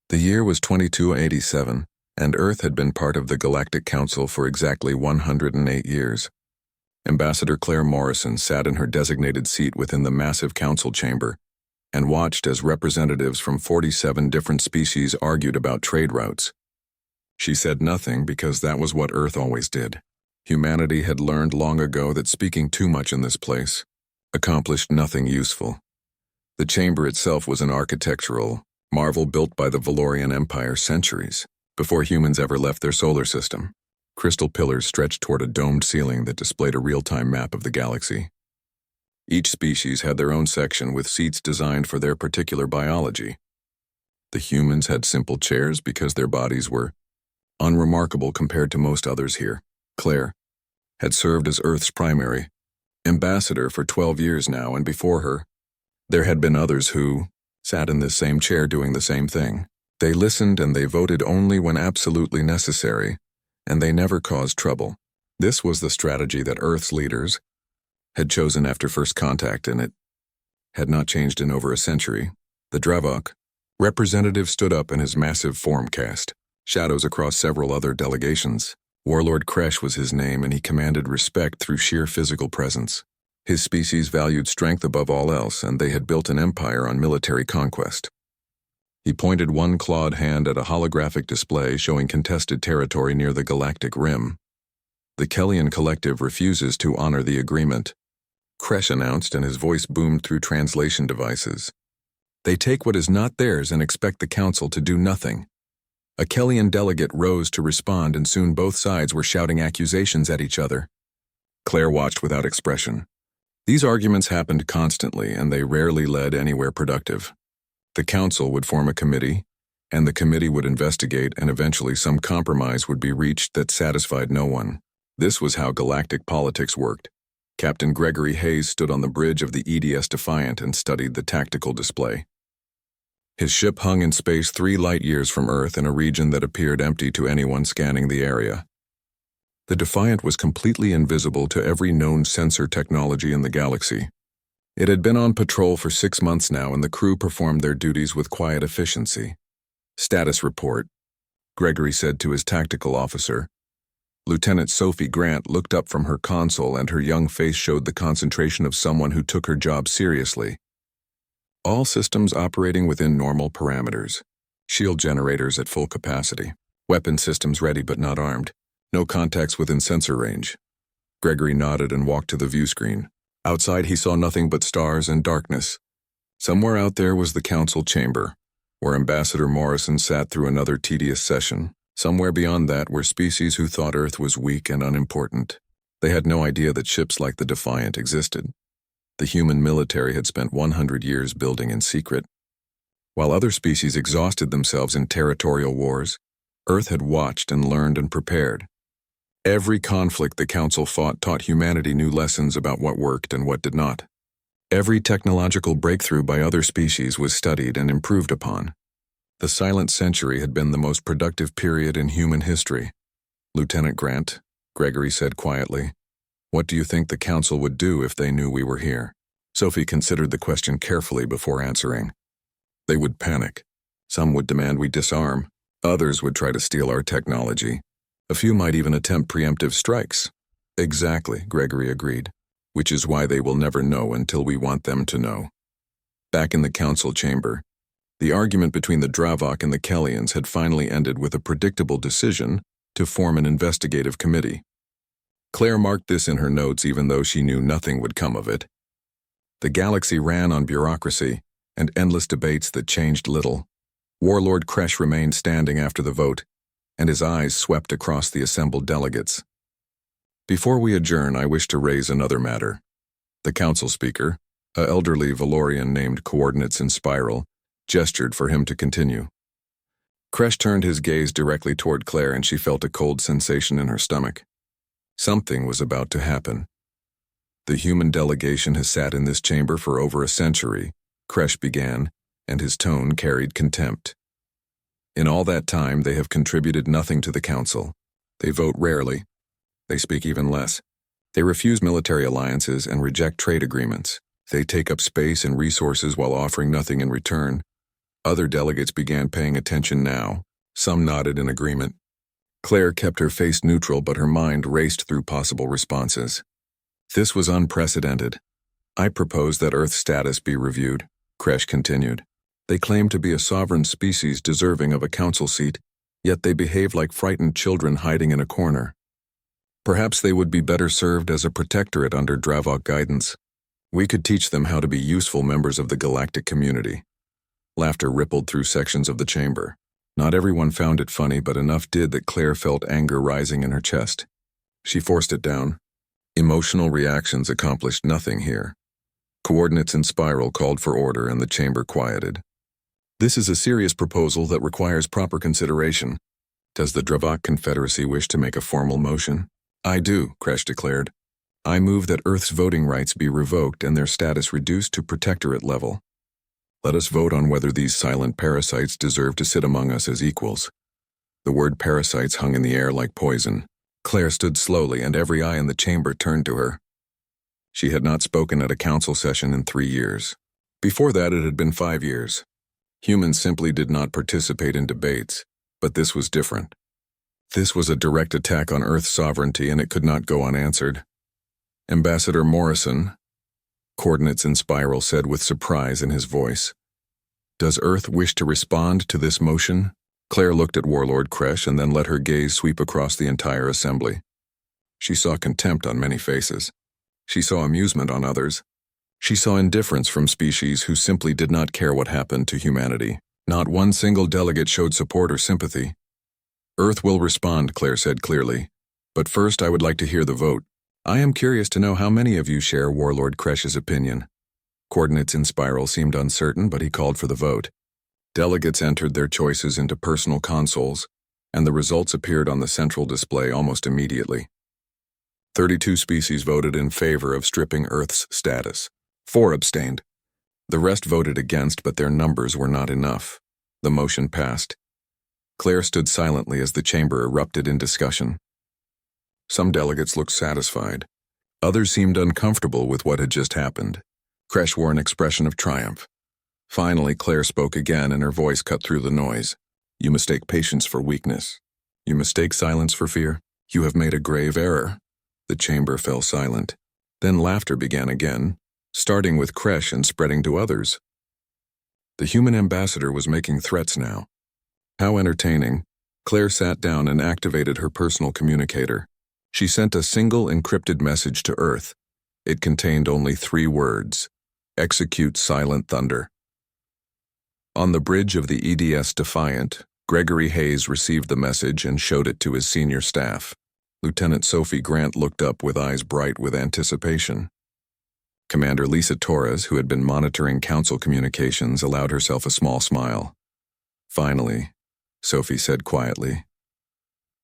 The year was 2287, and Earth had been part of the Galactic Council for exactly 108 years. Ambassador Claire Morrison sat in her designated seat within the massive council chamber and watched as representatives from 47 different species argued about trade routes. She said nothing because that was what Earth always did. Humanity had learned long ago that speaking too much in this place accomplished nothing useful. The chamber itself was an architectural marvel built by the Valorian Empire centuries before humans ever left their solar system. Crystal pillars stretched toward a domed ceiling that displayed a real-time map of the galaxy. Each species had their own section with seats designed for their particular biology. The humans had simple chairs because their bodies were unremarkable compared to most others here. Claire had served as Earth's primary ambassador for 12 years now, and before her, there had been others who sat in this same chair doing the same thing. They listened and they voted only when absolutely necessary, and they never caused trouble. This was the strategy that Earth's leaders had chosen after first contact, and it had not changed in over a century. The Dravok representative stood up in his massive form cast shadows across several other delegations. Warlord Kresh was his name, and he commanded respect through sheer physical presence. His species valued strength above all else, and they had built an empire on military conquest. He pointed one clawed hand at a holographic display showing contested territory near the galactic rim. The Kellian Collective refuses to honor the agreement, Kresh announced, and his voice boomed through translation devices. They take what is not theirs and expect the council to do nothing. A Kellian delegate rose to respond, and soon both sides were shouting accusations at each other. Claire watched without expression. These arguments happened constantly, and they rarely led anywhere productive. The council would form a committee, and the committee would investigate, and eventually some compromise would be reached that satisfied no one. This was how galactic politics worked. Captain Gregory Hayes stood on the bridge of the EDS Defiant and studied the tactical display. His ship hung in space 3 light-years from Earth in a region that appeared empty to anyone scanning the area. The Defiant was completely invisible to every known sensor technology in the galaxy. It had been on patrol for 6 months now, and the crew performed their duties with quiet efficiency. Status report, Gregory said to his tactical officer. Lieutenant Sophie Grant looked up from her console, and her young face showed the concentration of someone who took her job seriously. All systems operating within normal parameters. Shield generators at full capacity. Weapon systems ready but not armed. No contacts within sensor range. Gregory nodded and walked to the view screen. Outside he saw nothing but stars and darkness. Somewhere out there was the council chamber, where Ambassador Morrison sat through another tedious session. Somewhere beyond that were species who thought Earth was weak and unimportant. They had no idea that ships like the Defiant existed. The human military had spent 100 years building in secret. While other species exhausted themselves in territorial wars, Earth had watched and learned and prepared. Every conflict the Council fought taught humanity new lessons about what worked and what did not. Every technological breakthrough by other species was studied and improved upon. The Silent Century had been the most productive period in human history. Lieutenant Grant, Gregory said quietly, what do you think the Council would do if they knew we were here? Sophie considered the question carefully before answering. They would panic. Some would demand we disarm. Others would try to steal our technology. A few might even attempt preemptive strikes. Exactly, Gregory agreed, which is why they will never know until we want them to know. Back in the council chamber, the argument between the Dravok and the Kellians had finally ended with a predictable decision to form an investigative committee. Claire marked this in her notes even though she knew nothing would come of it. The galaxy ran on bureaucracy and endless debates that changed little. Warlord Kresh remained standing after the vote, and his eyes swept across the assembled delegates. Before we adjourn, I wish to raise another matter. The council speaker, an elderly Valorian named Coordinates in Spiral, gestured for him to continue. Kresh turned his gaze directly toward Claire, and she felt a cold sensation in her stomach. Something was about to happen. The human delegation has sat in this chamber for over a century, Kresh began, and his tone carried contempt. In all that time, they have contributed nothing to the council. They vote rarely. They speak even less. They refuse military alliances and reject trade agreements. They take up space and resources while offering nothing in return. Other delegates began paying attention now. Some nodded in agreement. Claire kept her face neutral, but her mind raced through possible responses. This was unprecedented. I propose that Earth's status be reviewed, Kresh continued. They claim to be a sovereign species deserving of a council seat, yet they behave like frightened children hiding in a corner. Perhaps they would be better served as a protectorate under Dravok guidance. We could teach them how to be useful members of the galactic community. Laughter rippled through sections of the chamber. Not everyone found it funny, but enough did that Claire felt anger rising in her chest. She forced it down. Emotional reactions accomplished nothing here. Coordinates in spiral called for order and the chamber quieted. This is a serious proposal that requires proper consideration. Does the Dravok Confederacy wish to make a formal motion? I do, Kresh declared. I move that Earth's voting rights be revoked and their status reduced to protectorate level. Let us vote on whether these silent parasites deserve to sit among us as equals. The word parasites hung in the air like poison. Claire stood slowly, and every eye in the chamber turned to her. She had not spoken at a council session in 3 years. Before that, it had been 5 years. Humans simply did not participate in debates, but this was different. This was a direct attack on Earth's sovereignty, and it could not go unanswered. Ambassador Morrison, Coordinates in Spiral said with surprise in his voice. Does Earth wish to respond to this motion? Claire looked at Warlord Kresh and then let her gaze sweep across the entire assembly. She saw contempt on many faces. She saw amusement on others. She saw indifference from species who simply did not care what happened to humanity. Not one single delegate showed support or sympathy. Earth will respond, Claire said clearly. But first I would like to hear the vote. I am curious to know how many of you share Warlord Kresh's opinion. Coordinates in Spiral seemed uncertain, but he called for the vote. Delegates entered their choices into personal consoles, and the results appeared on the central display almost immediately. 32 species voted in favor of stripping Earth's status. 4 abstained. The rest voted against, but their numbers were not enough. The motion passed. Claire stood silently as the chamber erupted in discussion. Some delegates looked satisfied. Others seemed uncomfortable with what had just happened. Kresh wore an expression of triumph. Finally, Claire spoke again, and her voice cut through the noise. You mistake patience for weakness. You mistake silence for fear. You have made a grave error. The chamber fell silent. Then laughter began again, starting with Kresh and spreading to others. The human ambassador was making threats now. How entertaining. Claire sat down and activated her personal communicator. She sent a single encrypted message to Earth. It contained only 3 words: execute Silent Thunder. On the bridge of the EDS Defiant, Gregory Hayes received the message and showed it to his senior staff. Lieutenant Sophie Grant looked up with eyes bright with anticipation. Commander Lisa Torres, who had been monitoring council communications, allowed herself a small smile. Finally, Sophie said quietly.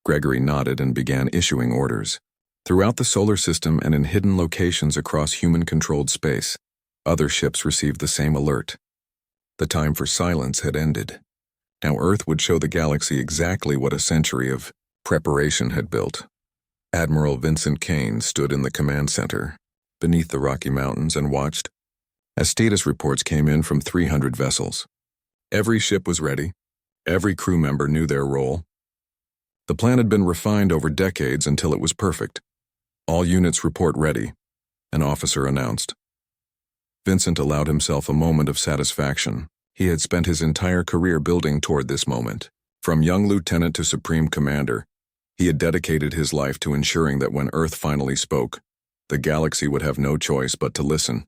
Gregory nodded and began issuing orders. Throughout the solar system and in hidden locations across human-controlled space, other ships received the same alert. The time for silence had ended. Now Earth would show the galaxy exactly what a century of preparation had built. Admiral Vincent Kane stood in the command center, beneath the Rocky Mountains, and watched as status reports came in from 300 vessels. Every ship was ready. Every crew member knew their role. The plan had been refined over decades until it was perfect. All units report ready, an officer announced. Vincent allowed himself a moment of satisfaction. He had spent his entire career building toward this moment. From young lieutenant to supreme commander, he had dedicated his life to ensuring that when Earth finally spoke, the galaxy would have no choice but to listen.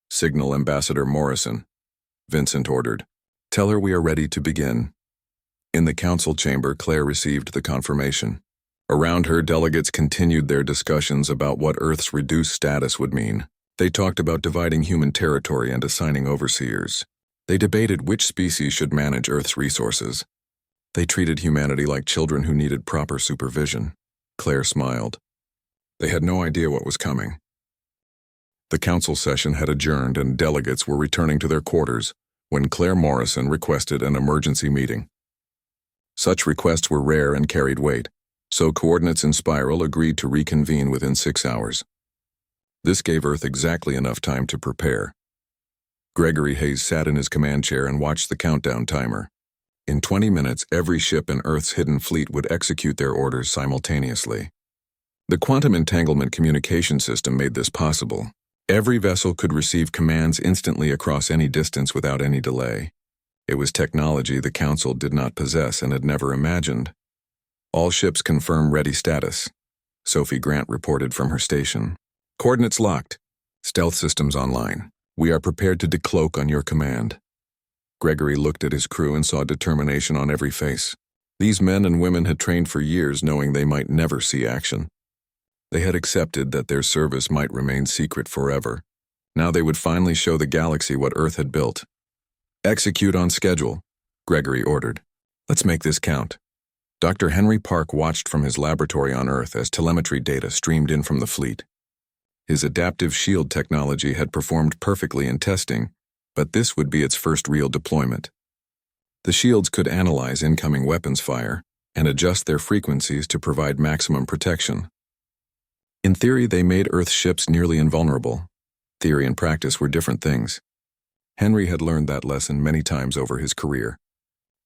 Signal Ambassador Morrison, Vincent ordered. Tell her we are ready to begin. In the council chamber, Claire received the confirmation. Around her, delegates continued their discussions about what Earth's reduced status would mean. They talked about dividing human territory and assigning overseers. They debated which species should manage Earth's resources. They treated humanity like children who needed proper supervision. Claire smiled. They had no idea what was coming. The council session had adjourned and delegates were returning to their quarters when Claire Morrison requested an emergency meeting. Such requests were rare and carried weight, so Coordinates in Spiral agreed to reconvene within 6 hours. This gave Earth exactly enough time to prepare. Gregory Hayes sat in his command chair and watched the countdown timer. In 20 minutes, every ship in Earth's hidden fleet would execute their orders simultaneously. The quantum entanglement communication system made this possible. Every vessel could receive commands instantly across any distance without any delay. It was technology the Council did not possess and had never imagined. All ships confirm ready status. Sophie Grant reported from her station. Coordinates locked. Stealth systems online. We are prepared to decloak on your command. Gregory looked at his crew and saw determination on every face. These men and women had trained for years knowing they might never see action. They had accepted that their service might remain secret forever. Now they would finally show the galaxy what Earth had built. Execute on schedule, Gregory ordered. Let's make this count. Dr. Henry Park watched from his laboratory on Earth as telemetry data streamed in from the fleet. His adaptive shield technology had performed perfectly in testing, but this would be its first real deployment. The shields could analyze incoming weapons fire and adjust their frequencies to provide maximum protection. In theory, they made Earth's ships nearly invulnerable. Theory and practice were different things. Henry had learned that lesson many times over his career.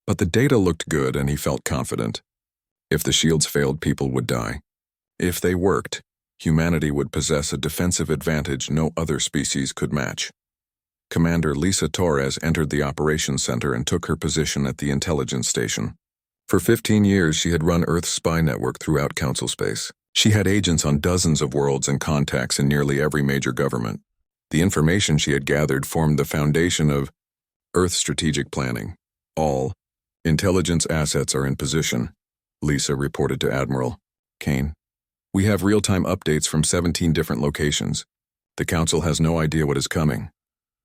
But the data looked good and he felt confident. If the shields failed, people would die. If they worked, humanity would possess a defensive advantage no other species could match. Commander Lisa Torres entered the operations center and took her position at the intelligence station. For 15 years, she had run Earth's spy network throughout Council space. She had agents on dozens of worlds and contacts in nearly every major government. The information she had gathered formed the foundation of Earth strategic planning. All intelligence assets are in position, Lisa reported to Admiral Kane. We have real-time updates from 17 different locations. The Council has no idea what is coming.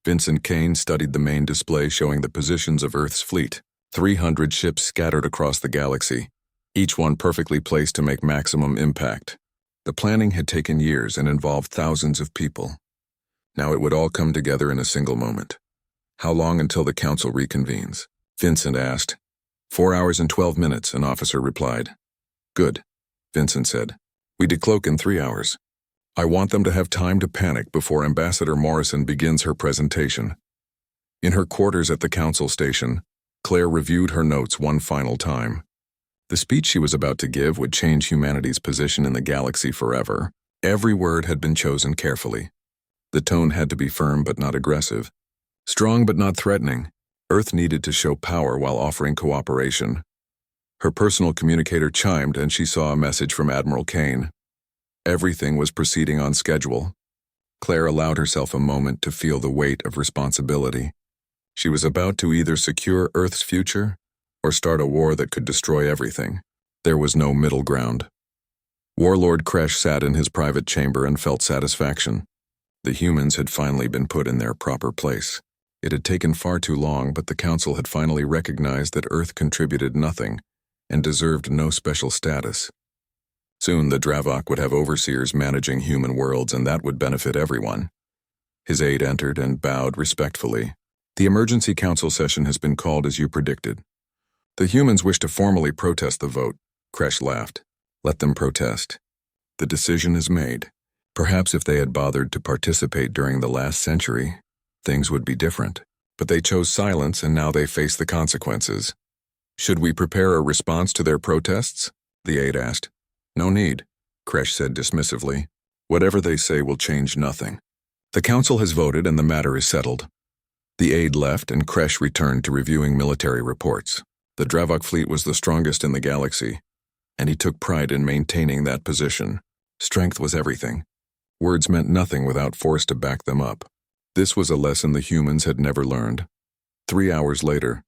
Vincent Kane studied the main display showing the positions of Earth's fleet, 300 ships scattered across the galaxy, each one perfectly placed to make maximum impact. The planning had taken years and involved thousands of people. Now it would all come together in a single moment. How long until the Council reconvenes? Vincent asked. 4 hours and 12 minutes, an officer replied. Good, Vincent said. We decloak in 3 hours. I want them to have time to panic before Ambassador Morrison begins her presentation. In her quarters at the Council station, Claire reviewed her notes one final time. The speech she was about to give would change humanity's position in the galaxy forever. Every word had been chosen carefully. The tone had to be firm but not aggressive. Strong but not threatening. Earth needed to show power while offering cooperation. Her personal communicator chimed and she saw a message from Admiral Kane. Everything was proceeding on schedule. Claire allowed herself a moment to feel the weight of responsibility. She was about to either secure Earth's future or start a war that could destroy everything. There was no middle ground. Warlord Kresh sat in his private chamber and felt satisfaction. The humans had finally been put in their proper place. It had taken far too long, but the Council had finally recognized that Earth contributed nothing and deserved no special status. Soon the Dravok would have overseers managing human worlds, and that would benefit everyone. His aide entered and bowed respectfully. The emergency council session has been called as you predicted. The humans wish to formally protest the vote. Kresh laughed. Let them protest. The decision is made. Perhaps if they had bothered to participate during the last century, things would be different. But they chose silence and now they face the consequences. Should we prepare a response to their protests? The aide asked. No need, Kresh said dismissively. Whatever they say will change nothing. The council has voted and the matter is settled. The aide left and Kresh returned to reviewing military reports. The Dravok fleet was the strongest in the galaxy, and he took pride in maintaining that position. Strength was everything. Words meant nothing without force to back them up. This was a lesson the humans had never learned. 3 hours later,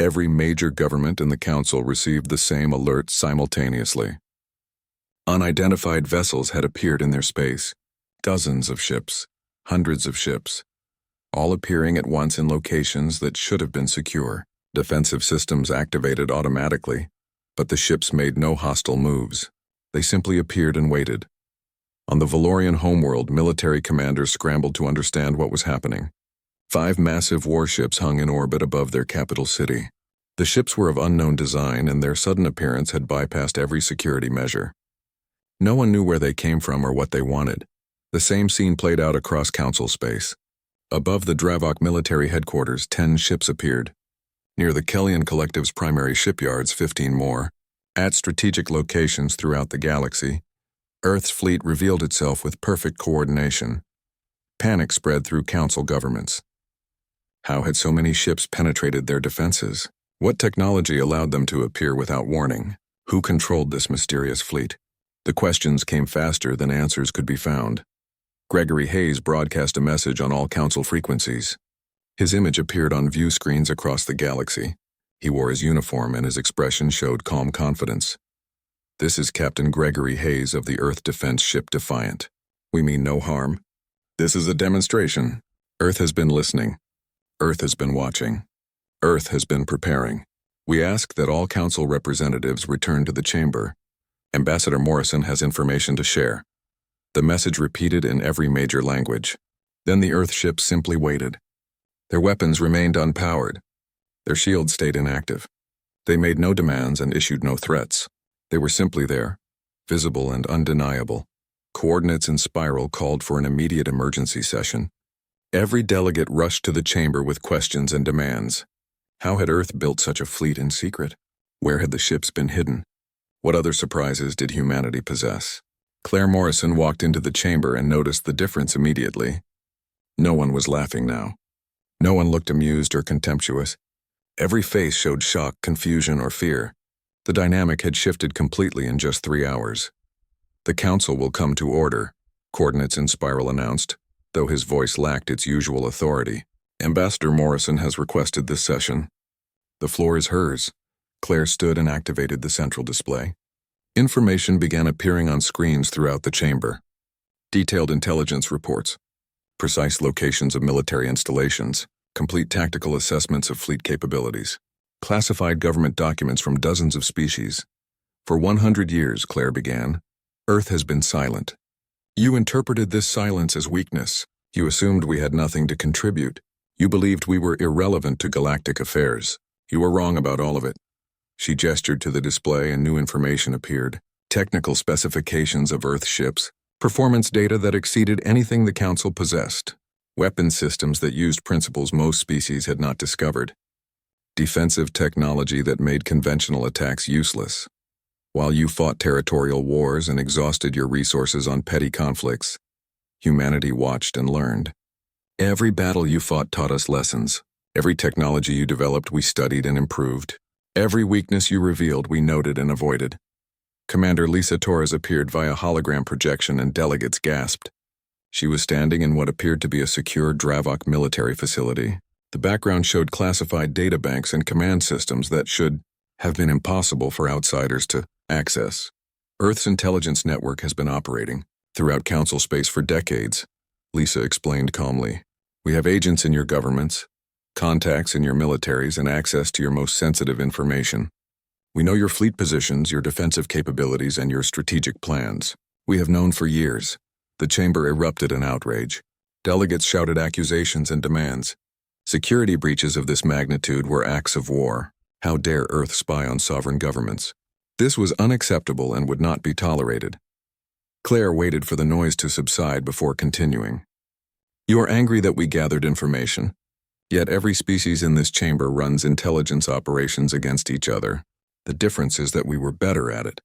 every major government in the council received the same alert simultaneously. Unidentified vessels had appeared in their space. Dozens of ships, hundreds of ships, all appearing at once in locations that should have been secure. Defensive systems activated automatically, but the ships made no hostile moves. They simply appeared and waited. On the Valorian homeworld, military commanders scrambled to understand what was happening. 5 massive warships hung in orbit above their capital city. The ships were of unknown design, and their sudden appearance had bypassed every security measure. No one knew where they came from or what they wanted. The same scene played out across council space. Above the Dravok military headquarters, 10 ships appeared. Near the Kellyan Collective's primary shipyards, 15 more. At strategic locations throughout the galaxy, Earth's fleet revealed itself with perfect coordination. Panic spread through council governments. How had so many ships penetrated their defenses? What technology allowed them to appear without warning? Who controlled this mysterious fleet? The questions came faster than answers could be found. Gregory Hayes broadcast a message on all council frequencies. His image appeared on view screens across the galaxy. He wore his uniform and his expression showed calm confidence. This is Captain Gregory Hayes of the Earth Defense Ship Defiant. We mean no harm. This is a demonstration. Earth has been listening. Earth has been watching. Earth has been preparing. We ask that all council representatives return to the chamber. Ambassador Morrison has information to share. The message repeated in every major language. Then the Earth ships simply waited. Their weapons remained unpowered. Their shields stayed inactive. They made no demands and issued no threats. They were simply there, visible and undeniable. Coordinates in spiral called for an immediate emergency session. Every delegate rushed to the chamber with questions and demands. How had Earth built such a fleet in secret? Where had the ships been hidden? What other surprises did humanity possess? Claire Morrison walked into the chamber and noticed the difference immediately. No one was laughing now. No one looked amused or contemptuous. Every face showed shock, confusion, or fear. The dynamic had shifted completely in just 3 hours. The council will come to order, Coordinates in Spiral announced, though his voice lacked its usual authority. Ambassador Morrison has requested this session. The floor is hers. Claire stood and activated the central display. Information began appearing on screens throughout the chamber. Detailed intelligence reports, precise locations of military installations, complete tactical assessments of fleet capabilities, classified government documents from dozens of species. For 100 years, Claire began, Earth has been silent. You interpreted this silence as weakness. You assumed we had nothing to contribute. You believed we were irrelevant to galactic affairs. You were wrong about all of it. She gestured to the display and new information appeared. Technical specifications of Earth ships, performance data that exceeded anything the Council possessed, weapon systems that used principles most species had not discovered, defensive technology that made conventional attacks useless. While you fought territorial wars and exhausted your resources on petty conflicts, humanity watched and learned. Every battle you fought taught us lessons. Every technology you developed, we studied and improved. Every weakness you revealed, we noted and avoided. Commander Lisa Torres appeared via hologram projection and delegates gasped. She was standing in what appeared to be a secure Dravok military facility. The background showed classified databanks and command systems that should have been impossible for outsiders to access. Earth's intelligence network has been operating throughout Council space for decades, Lisa explained calmly. We have agents in your governments, contacts in your militaries, and access to your most sensitive information. We know your fleet positions, your defensive capabilities, and your strategic plans. We have known for years. The chamber erupted in outrage. Delegates shouted accusations and demands. Security breaches of this magnitude were acts of war. How dare Earth spy on sovereign governments? This was unacceptable and would not be tolerated. Claire waited for the noise to subside before continuing. You are angry that we gathered information. Yet every species in this chamber runs intelligence operations against each other. The difference is that we were better at it.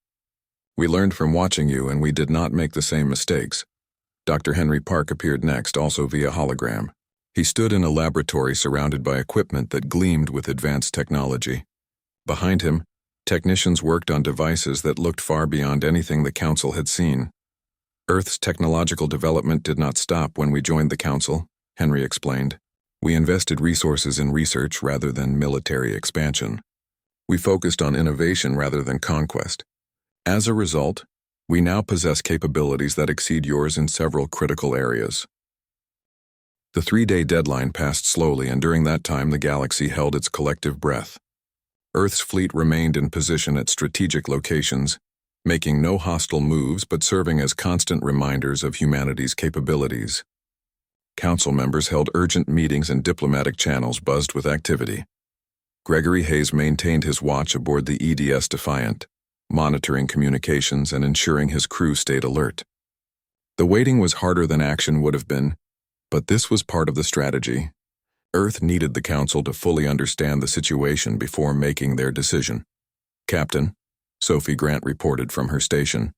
We learned from watching you and we did not make the same mistakes. Dr. Henry Park appeared next, also via hologram. He stood in a laboratory surrounded by equipment that gleamed with advanced technology. Behind him, technicians worked on devices that looked far beyond anything the Council had seen. Earth's technological development did not stop when we joined the Council, Henry explained. We invested resources in research rather than military expansion. We focused on innovation rather than conquest. As a result, we now possess capabilities that exceed yours in several critical areas. The 3-day deadline passed slowly, and during that time the galaxy held its collective breath. Earth's fleet remained in position at strategic locations, making no hostile moves but serving as constant reminders of humanity's capabilities. Council members held urgent meetings and diplomatic channels buzzed with activity. Gregory Hayes maintained his watch aboard the EDS Defiant, monitoring communications and ensuring his crew stayed alert. The waiting was harder than action would have been, But this was part of the strategy. Earth needed the Council to fully understand the situation before making their decision. "Captain," Sophie Grant reported from her station,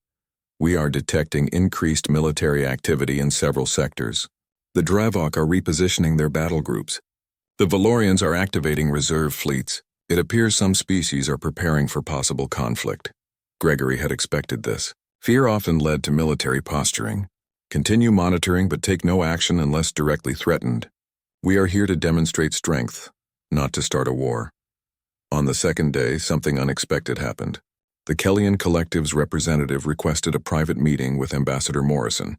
"we are detecting increased military activity in several sectors. The Dravok are repositioning their battle groups. The Valorians are activating reserve fleets. It appears some species are preparing for possible conflict." Gregory had expected this. Fear often led to military posturing. Continue monitoring but take no action unless directly threatened. We are here to demonstrate strength, not to start a war. On the second day, something unexpected happened. The Kellyan Collective's representative requested a private meeting with Ambassador Morrison.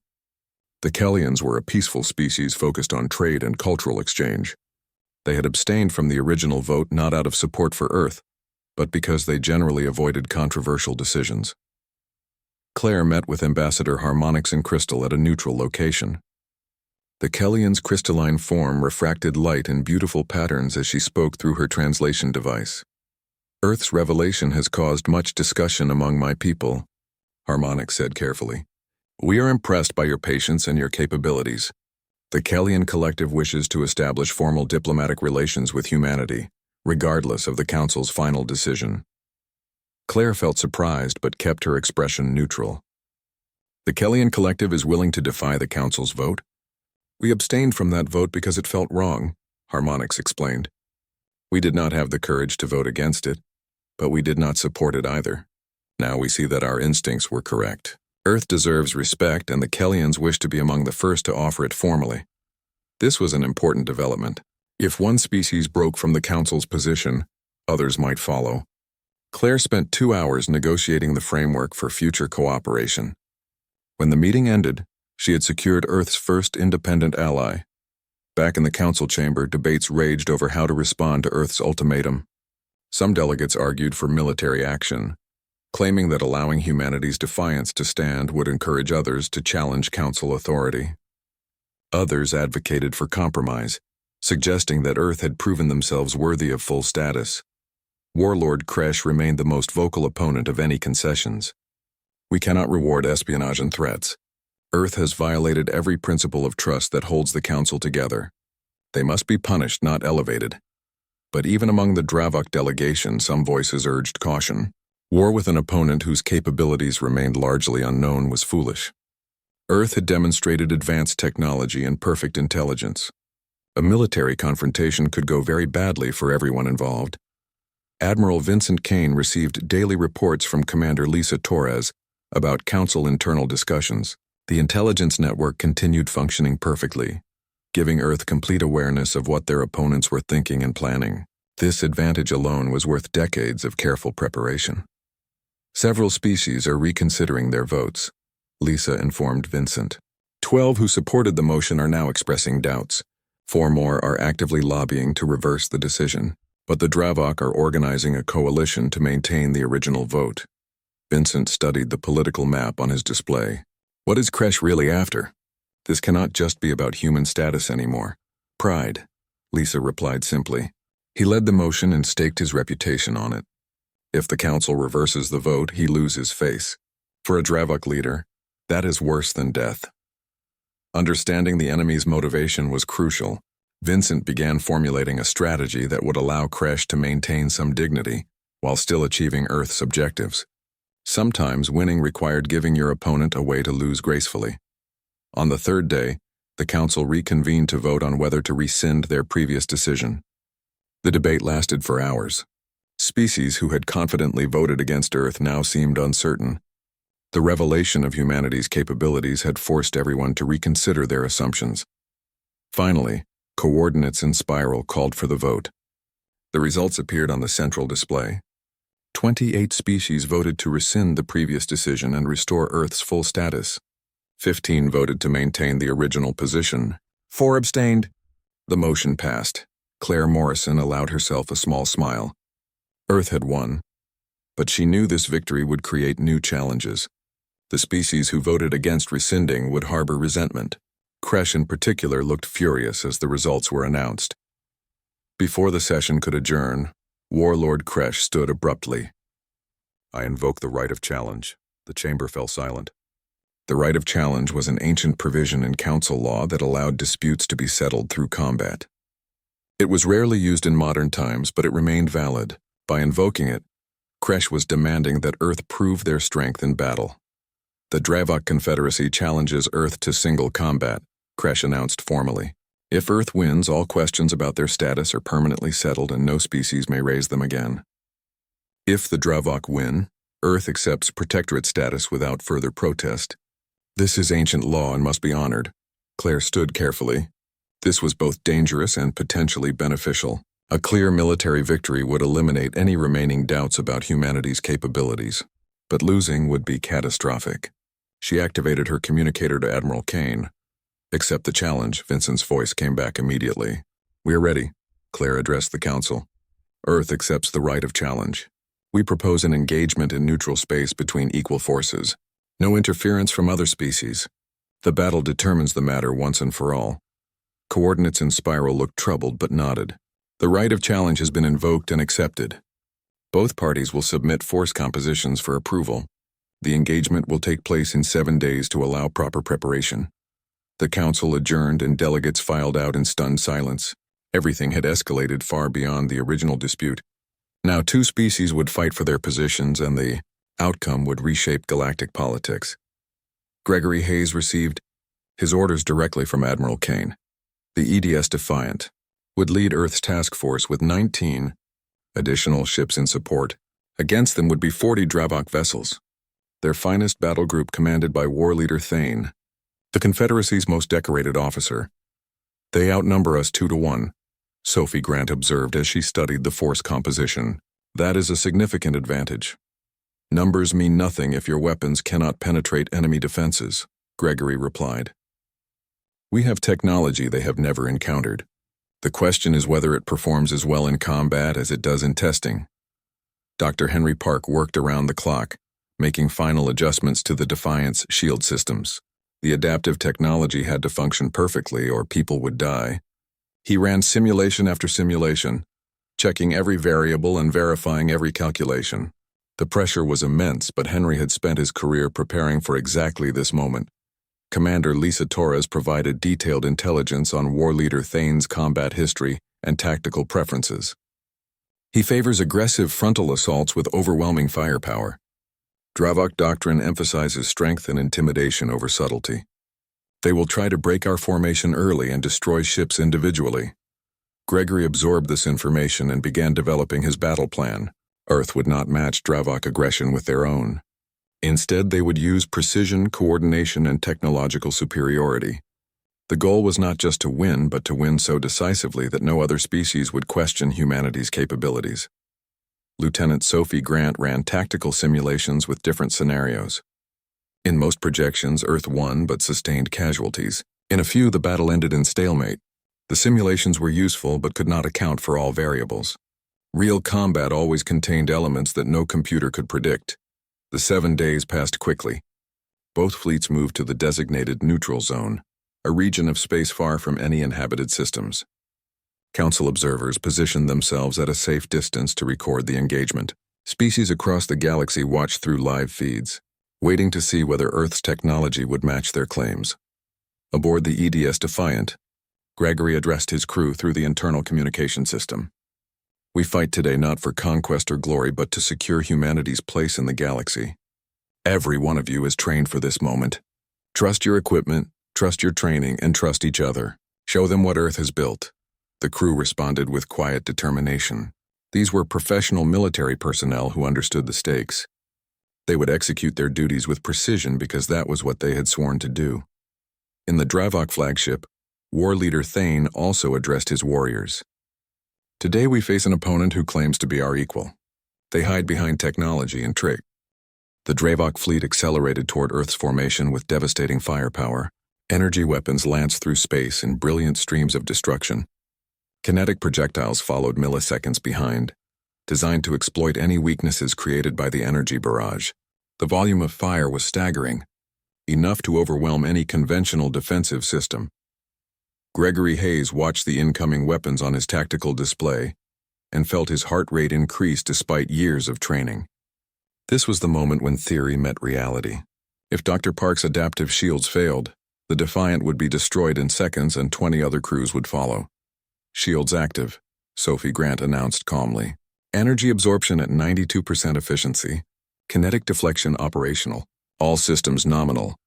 The Kellyans were a peaceful species focused on trade and cultural exchange. They had abstained from the original vote not out of support for Earth, but because they generally avoided controversial decisions. Claire met with Ambassador Harmonix and Crystal at a neutral location. The Kellyans' crystalline form refracted light in beautiful patterns as she spoke through her translation device. "Earth's revelation has caused much discussion among my people," Harmonix said carefully. "We are impressed by your patience and your capabilities. The Kellyan Collective wishes to establish formal diplomatic relations with humanity, regardless of the Council's final decision." Claire felt surprised but kept her expression neutral. "The Kellyan Collective is willing to defy the Council's vote? We abstained from that vote because it felt wrong," Harmonix explained. "We did not have the courage to vote against it, but we did not support it either. Now we see that our instincts were correct. Earth deserves respect, and the Kellyans wish to be among the first to offer it formally." This was an important development. If one species broke from the Council's position, others might follow. Claire spent 2 hours negotiating the framework for future cooperation. When the meeting ended, she had secured Earth's first independent ally. Back in the Council chamber, debates raged over how to respond to Earth's ultimatum. Some delegates argued for military action, claiming that allowing humanity's defiance to stand would encourage others to challenge Council authority. Others advocated for compromise, suggesting that Earth had proven themselves worthy of full status. Warlord Kresh remained the most vocal opponent of any concessions. "We cannot reward espionage and threats. Earth has violated every principle of trust that holds the Council together. They must be punished, not elevated." But even among the Dravok delegation, some voices urged caution. War with an opponent whose capabilities remained largely unknown was foolish. Earth had demonstrated advanced technology and perfect intelligence. A military confrontation could go very badly for everyone involved. Admiral Vincent Kane received daily reports from Commander Lisa Torres about Council internal discussions. The intelligence network continued functioning perfectly, giving Earth complete awareness of what their opponents were thinking and planning. This advantage alone was worth decades of careful preparation. "Several species are reconsidering their votes," Lisa informed Vincent. 12 who supported the motion are now expressing doubts. 4 more are actively lobbying to reverse the decision. But the Dravok are organizing a coalition to maintain the original vote. Vincent studied the political map on his display. What is Kresh really after? This cannot just be about human status anymore. "Pride," Lisa replied simply. "He led the motion and staked his reputation on it. If the Council reverses the vote, he loses face. For a Dravok leader, that is worse than death." Understanding the enemy's motivation was crucial. Vincent began formulating a strategy that would allow Kresh to maintain some dignity while still achieving Earth's objectives. Sometimes winning required giving your opponent a way to lose gracefully. On the third day, the Council reconvened to vote on whether to rescind their previous decision. The debate lasted for hours. Species who had confidently voted against Earth now seemed uncertain. The revelation of humanity's capabilities had forced everyone to reconsider their assumptions. Finally, coordinates in spiral called for the vote. The results appeared on the central display. 28 species voted to rescind the previous decision and restore Earth's full status. 15 voted to maintain the original position. 4 abstained. The motion passed. Claire Morrison allowed herself a small smile. Earth had won, but she knew this victory would create new challenges. The species who voted against rescinding would harbor resentment. Kresh in particular looked furious as the results were announced. Before the session could adjourn, Warlord Kresh stood abruptly. "I invoke the right of challenge." The chamber fell silent. The right of challenge was an ancient provision in council law that allowed disputes to be settled through combat. It was rarely used in modern times, but it remained valid. By invoking it, Kresh was demanding that Earth prove their strength in battle. The Dravok Confederacy challenges Earth to single combat, Kresh announced formally. If Earth wins, all questions about their status are permanently settled and no species may raise them again. If the Dravok win, Earth accepts protectorate status without further protest. This is ancient law and must be honored. Claire stood carefully. This was both dangerous and potentially beneficial. A clear military victory would eliminate any remaining doubts about humanity's capabilities, but losing would be catastrophic. She activated her communicator to Admiral Kane. Accept the challenge, Vincent's voice came back immediately. We are ready, Claire addressed the council. Earth accepts the right of challenge. We propose an engagement in neutral space between equal forces. No interference from other species. The battle determines the matter once and for all. Coordinates in Spiral looked troubled but nodded. The right of challenge has been invoked and accepted. Both parties will submit force compositions for approval. The engagement will take place in 7 days to allow proper preparation. The council adjourned and delegates filed out in stunned silence. Everything had escalated far beyond the original dispute. Now 2 species would fight for their positions and the outcome would reshape galactic politics. Gregory Hayes received his orders directly from Admiral Kane. The EDS Defiant would lead Earth's task force with 19 additional ships in support. Against them would be 40 Dravok vessels, their finest battle group commanded by war leader Thane, the Confederacy's most decorated officer. They outnumber us 2-1, Sophie Grant observed as she studied the force composition. That is a significant advantage. Numbers mean nothing if your weapons cannot penetrate enemy defenses, Gregory replied. We have technology they have never encountered. The question is whether it performs as well in combat as it does in testing. Dr. Henry Park worked around the clock, making final adjustments to the Defiant's shield systems. The adaptive technology had to function perfectly or people would die. He ran simulation after simulation, checking every variable and verifying every calculation. The pressure was immense, but Henry had spent his career preparing for exactly this moment. Commander Lisa Torres provided detailed intelligence on war leader Thane's combat history and tactical preferences. He favors aggressive frontal assaults with overwhelming firepower. Dravok doctrine emphasizes strength and intimidation over subtlety. They will try to break our formation early and destroy ships individually. Gregory absorbed this information and began developing his battle plan. Earth would not match Dravok aggression with their own. Instead, they would use precision, coordination, and technological superiority. The goal was not just to win, but to win so decisively that no other species would question humanity's capabilities. Lieutenant Sophie Grant ran tactical simulations with different scenarios. In most projections, Earth won but sustained casualties. In a few, the battle ended in stalemate. The simulations were useful but could not account for all variables. Real combat always contained elements that no computer could predict. The 7 days passed quickly. Both fleets moved to the designated neutral zone, a region of space far from any inhabited systems. Council observers positioned themselves at a safe distance to record the engagement. Species across the galaxy watched through live feeds, waiting to see whether Earth's technology would match their claims. Aboard the EDS Defiant, Gregory addressed his crew through the internal communication system. We fight today not for conquest or glory, but to secure humanity's place in the galaxy. Every one of you is trained for this moment. Trust your equipment, trust your training, and trust each other. Show them what Earth has built. The crew responded with quiet determination. These were professional military personnel who understood the stakes. They would execute their duties with precision because that was what they had sworn to do. In the Dravok flagship, war leader Thane also addressed his warriors. Today we face an opponent who claims to be our equal. They hide behind technology and trick. The Dravok fleet accelerated toward Earth's formation with devastating firepower. Energy weapons lanced through space in brilliant streams of destruction. Kinetic projectiles followed milliseconds behind, designed to exploit any weaknesses created by the energy barrage. The volume of fire was staggering, enough to overwhelm any conventional defensive system. Gregory Hayes watched the incoming weapons on his tactical display and felt his heart rate increase despite years of training. This was the moment when theory met reality. If Dr. Park's adaptive shields failed, the Defiant would be destroyed in seconds and 20 other crews would follow. Shields active, Sophie Grant announced calmly. Energy absorption at 92% efficiency. Kinetic deflection operational. All systems nominal.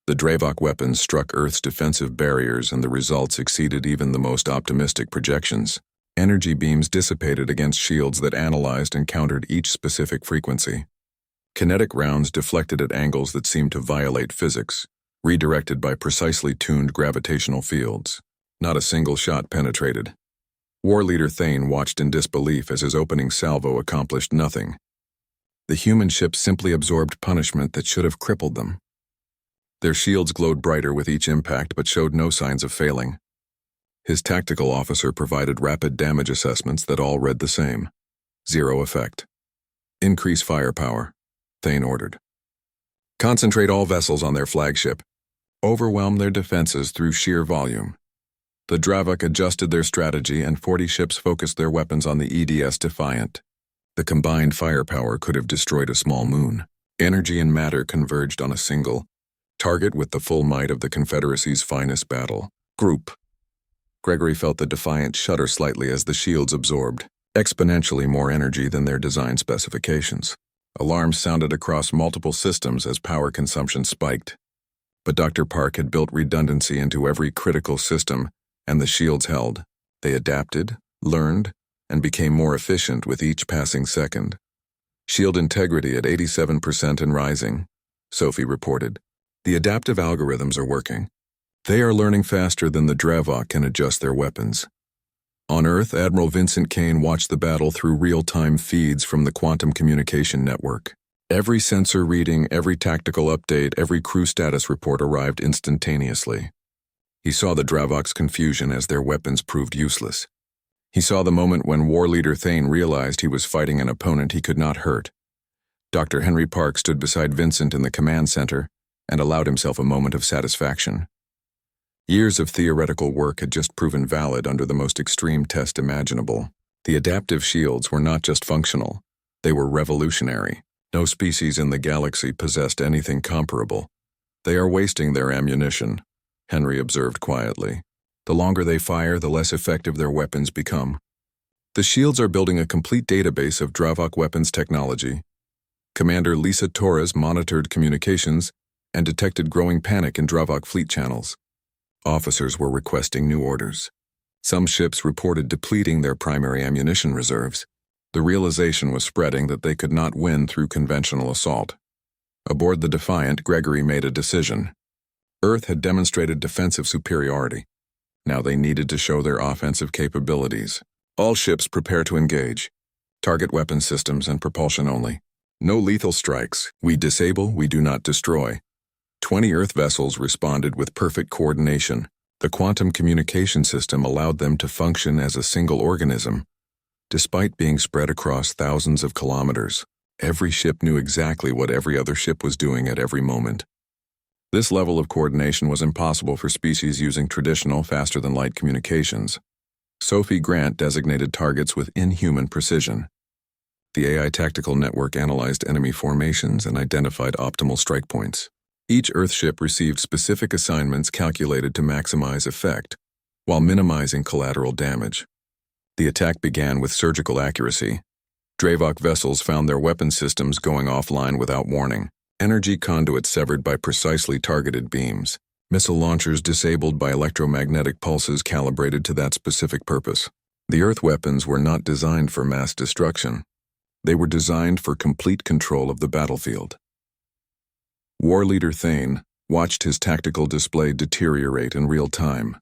The Dravok weapons struck Earth's defensive barriers and the results exceeded even the most optimistic projections. Energy beams dissipated against shields that analyzed and countered each specific frequency. Kinetic rounds deflected at angles that seemed to violate physics, redirected by precisely tuned gravitational fields. Not a single shot penetrated. War Leader Thane watched in disbelief as his opening salvo accomplished nothing. The human ships simply absorbed punishment that should have crippled them. Their shields glowed brighter with each impact but showed no signs of failing. His tactical officer provided rapid damage assessments that all read the same. Zero effect. Increase firepower, Thane ordered. Concentrate all vessels on their flagship. Overwhelm their defenses through sheer volume. The Dravok adjusted their strategy and 40 ships focused their weapons on the EDS Defiant. The combined firepower could have destroyed a small moon. Energy and matter converged on a single target with the full might of the Confederacy's finest battle group. Gregory felt the Defiant shudder slightly as the shields absorbed exponentially more energy than their design specifications. Alarms sounded across multiple systems as power consumption spiked. But Dr. Park had built redundancy into every critical system, and the shields held. They adapted, learned, and became more efficient with each passing second. Shield integrity at 87% and rising, Sophie reported. The adaptive algorithms are working. They are learning faster than the Dravok can adjust their weapons. On Earth, Admiral Vincent Kane watched the battle through real-time feeds from the quantum communication network. Every sensor reading, every tactical update, every crew status report arrived instantaneously. He saw the Dravok's confusion as their weapons proved useless. He saw the moment when War Leader Thane realized he was fighting an opponent he could not hurt. Dr. Henry Park stood beside Vincent in the command center and allowed himself a moment of satisfaction. Years of theoretical work had just proven valid under the most extreme test imaginable. The adaptive shields were not just functional, they were revolutionary. No species in the galaxy possessed anything comparable. They are wasting their ammunition, Henry observed quietly. The longer they fire, the less effective their weapons become. The shields are building a complete database of Dravok weapons technology. Commander Lisa Torres monitored communications and detected growing panic in Dravok fleet channels. Officers were requesting new orders. Some ships reported depleting their primary ammunition reserves. The realization was spreading that they could not win through conventional assault. Aboard the Defiant, Gregory made a decision. Earth had demonstrated defensive superiority. Now they needed to show their offensive capabilities. All ships prepare to engage. Target weapon systems and propulsion only. No lethal strikes. We disable, we do not destroy. 20 Earth vessels responded with perfect coordination. The quantum communication system allowed them to function as a single organism. Despite being spread across thousands of kilometers, every ship knew exactly what every other ship was doing at every moment. This level of coordination was impossible for species using traditional, faster-than-light communications. Sophie Grant designated targets with inhuman precision. The AI tactical network analyzed enemy formations and identified optimal strike points. Each Earth ship received specific assignments calculated to maximize effect, while minimizing collateral damage. The attack began with surgical accuracy. Dravok vessels found their weapon systems going offline without warning. Energy conduits severed by precisely targeted beams. Missile launchers disabled by electromagnetic pulses calibrated to that specific purpose. The Earth weapons were not designed for mass destruction. They were designed for complete control of the battlefield. War Leader Thane watched his tactical display deteriorate in real time.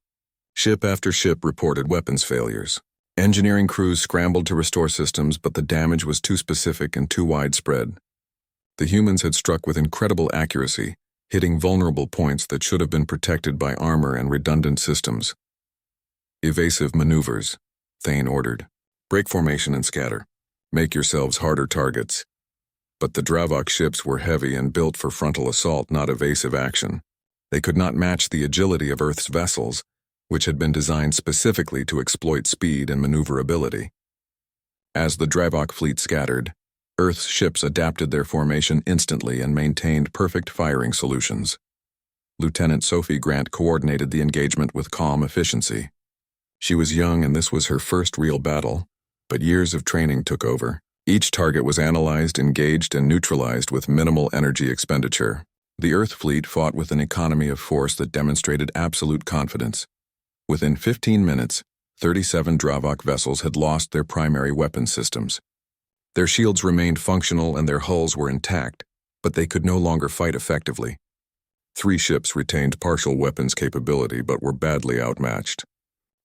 Ship after ship reported weapons failures. Engineering crews scrambled to restore systems, but the damage was too specific and too widespread. The humans had struck with incredible accuracy, hitting vulnerable points that should have been protected by armor and redundant systems. Evasive maneuvers, Thane ordered. Break formation and scatter. Make yourselves harder targets. But the Dravok ships were heavy and built for frontal assault, not evasive action. They could not match the agility of Earth's vessels, which had been designed specifically to exploit speed and maneuverability. As the Dravok fleet scattered, Earth's ships adapted their formation instantly and maintained perfect firing solutions. Lieutenant Sophie Grant coordinated the engagement with calm efficiency. She was young and this was her first real battle, but years of training took over. Each target was analyzed, engaged, and neutralized with minimal energy expenditure. The Earth fleet fought with an economy of force that demonstrated absolute confidence. Within 15 minutes, 37 Dravok vessels had lost their primary weapon systems. Their shields remained functional and their hulls were intact, but they could no longer fight effectively. 3 ships retained partial weapons capability but were badly outmatched.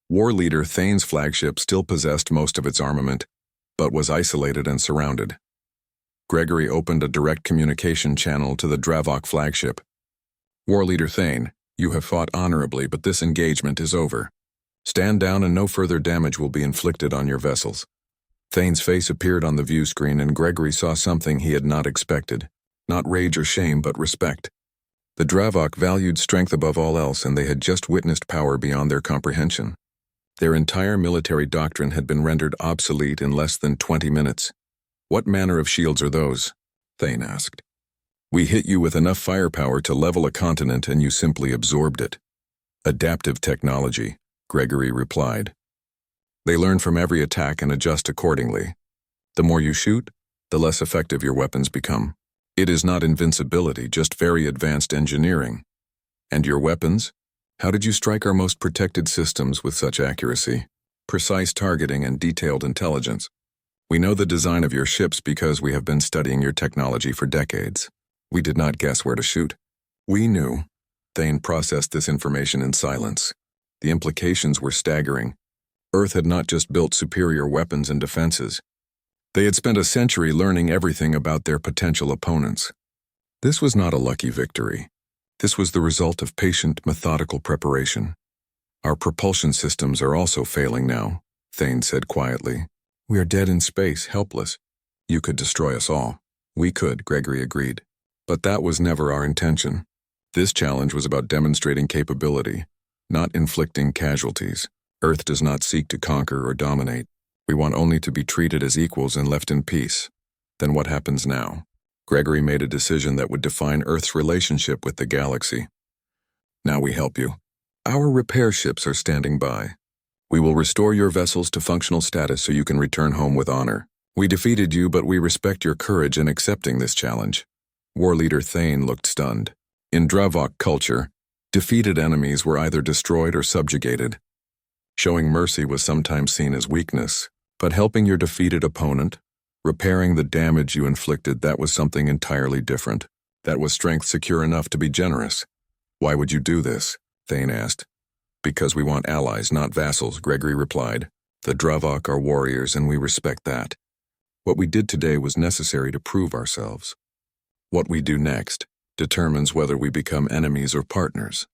War leader Thane's flagship still possessed most of its armament, but was isolated and surrounded. Gregory opened a direct communication channel to the Dravok flagship. War leader Thane, you have fought honorably, but this engagement is over. Stand down and no further damage will be inflicted on your vessels. Thane's face appeared on the view screen and Gregory saw something he had not expected. Not rage or shame, but respect. The Dravok valued strength above all else and they had just witnessed power beyond their comprehension. Their entire military doctrine had been rendered obsolete in less than 20 minutes. What manner of shields are those? Thane asked. We hit you with enough firepower to level a continent and you simply absorbed it. Adaptive technology, Gregory replied. They learn from every attack and adjust accordingly. The more you shoot, the less effective your weapons become. It is not invincibility, just very advanced engineering. And your weapons? How did you strike our most protected systems with such accuracy, precise targeting, and detailed intelligence? We know the design of your ships because we have been studying your technology for decades. We did not guess where to shoot. We knew. Thane processed this information in silence. The implications were staggering. Earth had not just built superior weapons and defenses. They had spent a century learning everything about their potential opponents. This was not a lucky victory. This was the result of patient, methodical preparation. Our propulsion systems are also failing now, Thane said quietly. We are dead in space, helpless. You could destroy us all. We could, Gregory agreed. But that was never our intention. This challenge was about demonstrating capability, not inflicting casualties. Earth does not seek to conquer or dominate. We want only to be treated as equals and left in peace. Then what happens now? Gregory made a decision that would define Earth's relationship with the galaxy. Now we help you. Our repair ships are standing by. We will restore your vessels to functional status so you can return home with honor. We defeated you, but we respect your courage in accepting this challenge. War leader Thane looked stunned. In Dravok culture, defeated enemies were either destroyed or subjugated. Showing mercy was sometimes seen as weakness, but helping your defeated opponent, repairing the damage you inflicted, that was something entirely different. That was strength secure enough to be generous. Why would you do this? Thane asked. Because we want allies, not vassals, Gregory replied. The Dravok are warriors and we respect that. What we did today was necessary to prove ourselves. What we do next determines whether we become enemies or partners.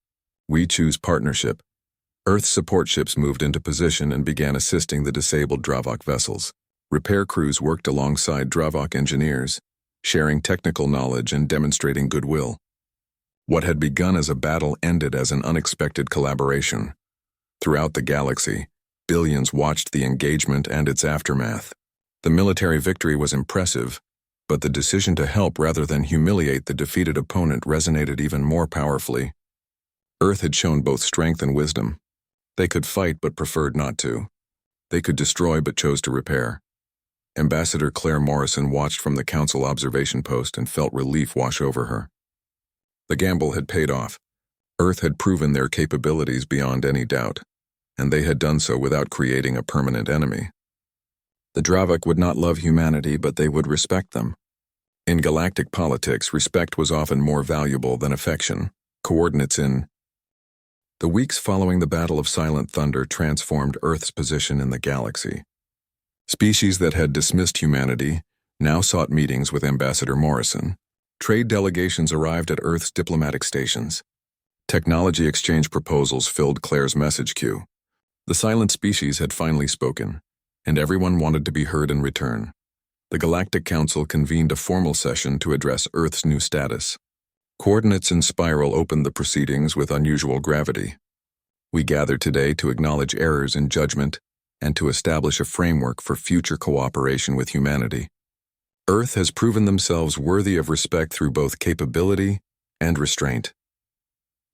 We choose partnership. Earth's support ships moved into position and began assisting the disabled Dravok vessels. Repair crews worked alongside Dravok engineers, sharing technical knowledge and demonstrating goodwill. What had begun as a battle ended as an unexpected collaboration. Throughout the galaxy, billions watched the engagement and its aftermath. The military victory was impressive, but the decision to help rather than humiliate the defeated opponent resonated even more powerfully. Earth had shown both strength and wisdom. They could fight but preferred not to. They could destroy but chose to repair. Ambassador Claire Morrison watched from the Council observation post and felt relief wash over her. The gamble had paid off. Earth had proven their capabilities beyond any doubt, and they had done so without creating a permanent enemy. The Dravok would not love humanity, but they would respect them. In galactic politics, respect was often more valuable than affection. Coordinates in the weeks following the Battle of Silent Thunder transformed Earth's position in the galaxy. Species that had dismissed humanity now sought meetings with Ambassador Morrison. Trade delegations arrived at Earth's diplomatic stations. Technology exchange proposals filled Claire's message queue. The silent species had finally spoken, and everyone wanted to be heard in return. The Galactic Council convened a formal session to address Earth's new status. Coordinates in Spiral opened the proceedings with unusual gravity. We gather today to acknowledge errors in judgment and to establish a framework for future cooperation with humanity. Earth has proven themselves worthy of respect through both capability and restraint.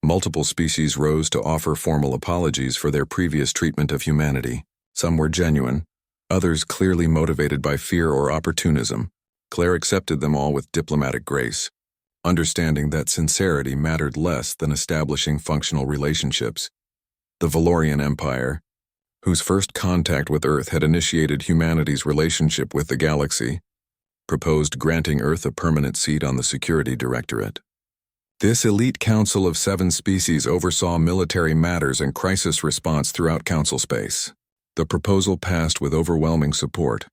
Multiple species rose to offer formal apologies for their previous treatment of humanity. Some were genuine, others clearly motivated by fear or opportunism. Claire accepted them all with diplomatic grace, understanding that sincerity mattered less than establishing functional relationships. The Valorian Empire, whose first contact with Earth had initiated humanity's relationship with the galaxy, proposed granting Earth a permanent seat on the Security Directorate. This elite council of 7 species oversaw military matters and crisis response throughout council space. The proposal passed with overwhelming support.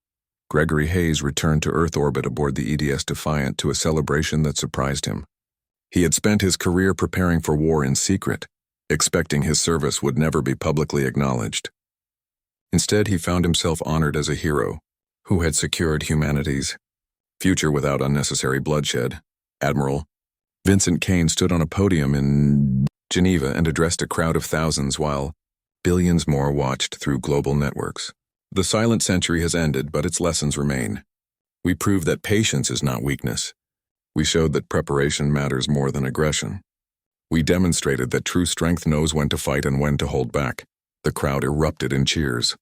Gregory Hayes returned to Earth orbit aboard the EDS Defiant to a celebration that surprised him. He had spent his career preparing for war in secret, expecting his service would never be publicly acknowledged. Instead, he found himself honored as a hero who had secured humanity's future without unnecessary bloodshed. Admiral Vincent Kane stood on a podium in Geneva and addressed a crowd of thousands while billions more watched through global networks. The silent century has ended, but its lessons remain. We proved that patience is not weakness. We showed that preparation matters more than aggression. We demonstrated that true strength knows when to fight and when to hold back. The crowd erupted in cheers.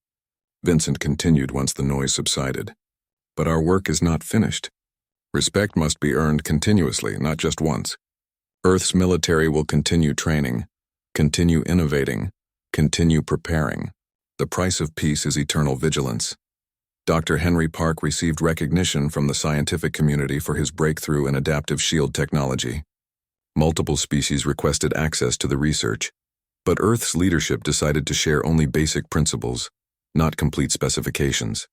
Vincent continued once the noise subsided. But our work is not finished. Respect must be earned continuously, not just once. Earth's military will continue training, continue innovating, continue preparing. The price of peace is eternal vigilance. Dr. Henry Park received recognition from the scientific community for his breakthrough in adaptive shield technology. Multiple species requested access to the research, but Earth's leadership decided to share only basic principles, not complete specifications.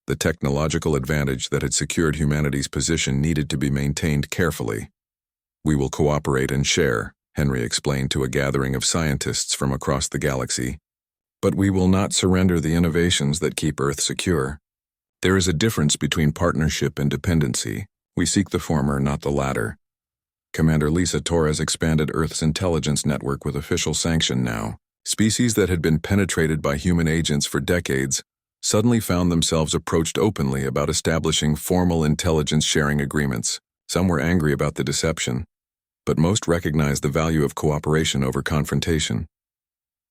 The technological advantage that had secured humanity's position needed to be maintained carefully. We will cooperate and share, Henry explained to a gathering of scientists from across the galaxy. But we will not surrender the innovations that keep Earth secure. There is a difference between partnership and dependency. We seek the former, not the latter. Commander Lisa Torres expanded Earth's intelligence network with official sanction now. Species that had been penetrated by human agents for decades suddenly found themselves approached openly about establishing formal intelligence-sharing agreements. Some were angry about the deception, but most recognized the value of cooperation over confrontation.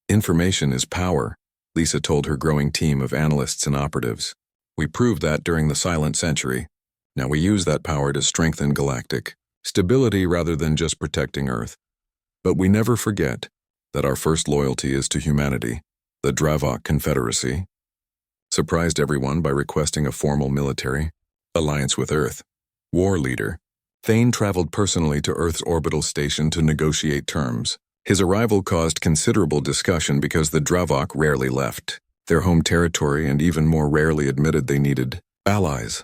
Information is power, Lisa told her growing team of analysts and operatives. We proved that during the silent century. Now we use that power to strengthen galactic stability rather than just protecting Earth. But we never forget that our first loyalty is to humanity. The Dravok Confederacy surprised everyone by requesting a formal military alliance with Earth. War leader Thane traveled personally to Earth's orbital station to negotiate terms. His arrival caused considerable discussion because the Dravok rarely left their home territory and even more rarely admitted they needed allies.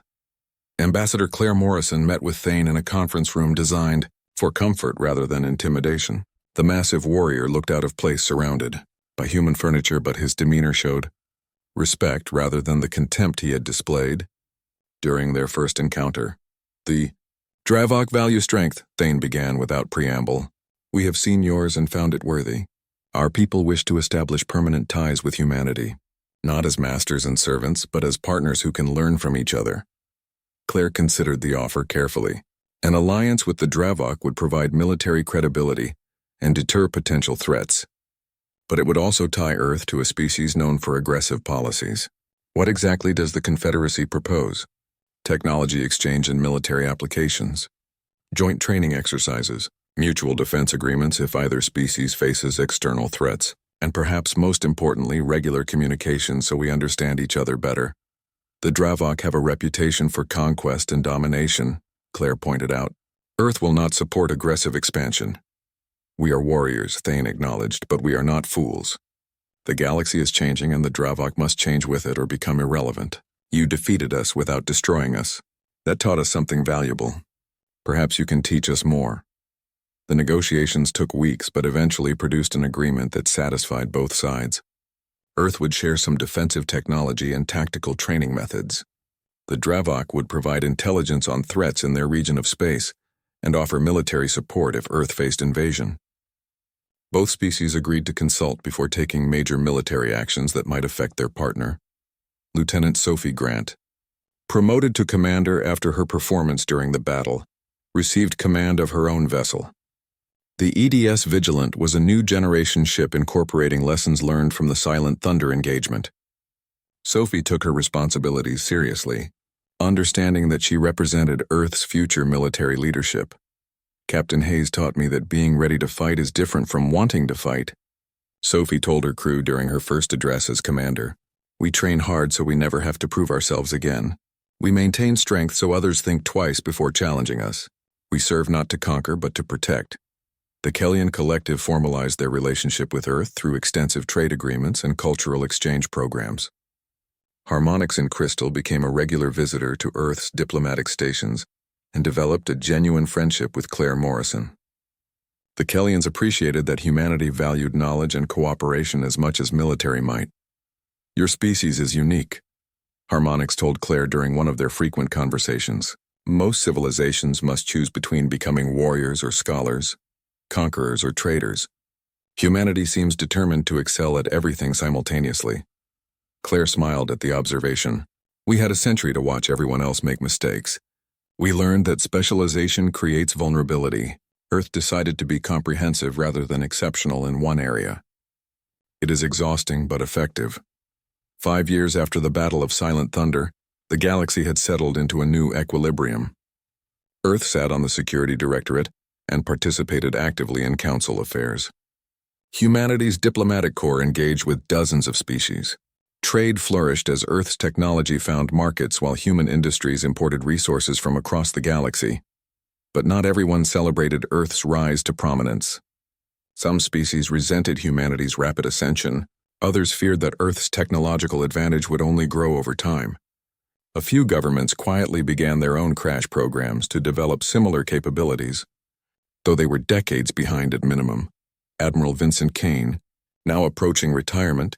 Ambassador Claire Morrison met with Thane in a conference room designed for comfort rather than intimidation. The massive warrior looked out of place surrounded by human furniture, but his demeanor showed respect rather than the contempt he had displayed during their first encounter. The Dravok value strength, Thane began without preamble. We have seen yours and found it worthy. Our people wish to establish permanent ties with humanity, not as masters and servants, but as partners who can learn from each other. Claire considered the offer carefully. An alliance with the Dravok would provide military credibility and deter potential threats. But it would also tie Earth to a species known for aggressive policies. What exactly does the Confederacy propose? Technology exchange and military applications. Joint training exercises. Mutual defense agreements if either species faces external threats. And perhaps most importantly, regular communication so we understand each other better. The Dravok have a reputation for conquest and domination, Claire pointed out. Earth will not support aggressive expansion. We are warriors, Thane acknowledged, but we are not fools. The galaxy is changing and the Dravok must change with it or become irrelevant. You defeated us without destroying us. That taught us something valuable. Perhaps you can teach us more. The negotiations took weeks but eventually produced an agreement that satisfied both sides. Earth would share some defensive technology and tactical training methods. The Dravok would provide intelligence on threats in their region of space and offer military support if Earth faced invasion. Both species agreed to consult before taking major military actions that might affect their partner. Lieutenant Sophie Grant, Promoted to commander after her performance during the battle, received command of her own vessel. The EDS Vigilant was a new generation ship incorporating lessons learned from the Silent Thunder engagement. Sophie took her responsibilities seriously, understanding that she represented Earth's future military leadership. Captain Hayes taught me that being ready to fight is different from wanting to fight. Sophie told her crew during her first address as commander. We train hard so we never have to prove ourselves again. We maintain strength so others think twice before challenging us. We serve not to conquer but to protect. The Kellyan Collective formalized their relationship with Earth through extensive trade agreements and cultural exchange programs. Harmonics and Crystal became a regular visitor to Earth's diplomatic stations and developed a genuine friendship with Claire Morrison. The Kellyans appreciated that humanity valued knowledge and cooperation as much as military might. Your species is unique, Harmonics told Claire during one of their frequent conversations. Most civilizations must choose between becoming warriors or scholars, conquerors or traders. Humanity seems determined to excel at everything simultaneously. Claire smiled at the observation. We had a century to watch everyone else make mistakes. We learned that specialization creates vulnerability. Earth decided to be comprehensive rather than exceptional in one area. It is exhausting but effective. 5 years after the Battle of Silent Thunder, the galaxy had settled into a new equilibrium. Earth sat on the Security Directorate and participated actively in council affairs. Humanity's diplomatic corps engaged with dozens of species. Trade flourished as Earth's technology found markets while human industries imported resources from across the galaxy. But not everyone celebrated Earth's rise to prominence. Some species resented humanity's rapid ascension. Others feared that Earth's technological advantage would only grow over time. A few governments quietly began their own crash programs to develop similar capabilities. Though they were decades behind at minimum, Admiral Vincent Kane, now approaching retirement,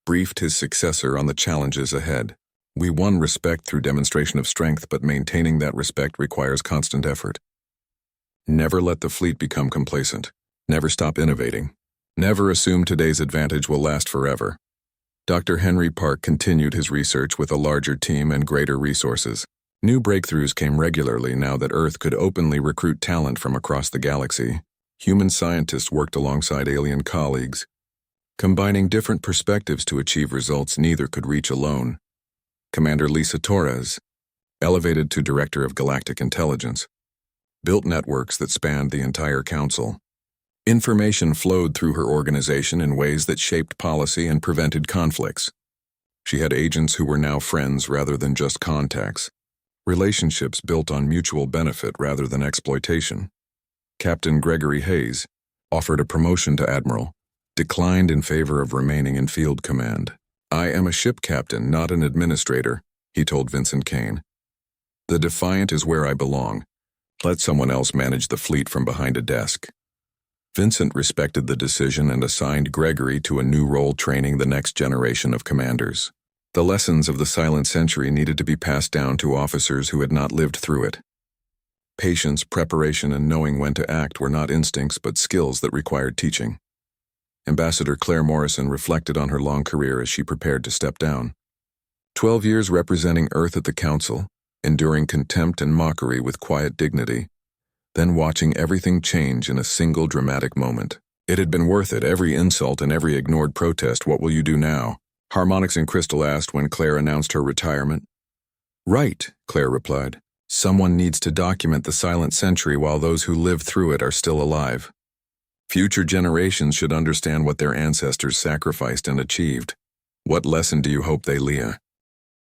briefed his successor on the challenges ahead. We won respect through demonstration of strength, but maintaining that respect requires constant effort. Never let the fleet become complacent. Never stop innovating. Never assume today's advantage will last forever. Dr. Henry Park continued his research with a larger team and greater resources. New breakthroughs came regularly now that Earth could openly recruit talent from across the galaxy. Human scientists worked alongside alien colleagues, combining different perspectives to achieve results neither could reach alone. Commander Lisa Torres, elevated to Director of Galactic Intelligence, built networks that spanned the entire Council. Information flowed through her organization in ways that shaped policy and prevented conflicts. She had agents who were now friends rather than just contacts, relationships built on mutual benefit rather than exploitation. Captain Gregory Hayes, offered a promotion to Admiral, declined in favor of remaining in field command. I am a ship captain, not an administrator, he told Vincent Kane. The Defiant is where I belong. Let someone else manage the fleet from behind a desk. Vincent respected the decision and assigned Gregory to a new role training the next generation of commanders. The lessons of the Silent Century needed to be passed down to officers who had not lived through it. Patience, preparation, and knowing when to act were not instincts but skills that required teaching. Ambassador Claire Morrison reflected on her long career as she prepared to step down. 12 years representing Earth at the Council, enduring contempt and mockery with quiet dignity, then watching everything change in a single dramatic moment. It had been worth it, every insult and every ignored protest. What will you do now? Harmonics and Crystal asked when Claire announced her retirement. Right, Claire replied. Someone needs to document the Silent Century while those who lived through it are still alive. Future generations should understand what their ancestors sacrificed and achieved. What lesson do you hope they learn?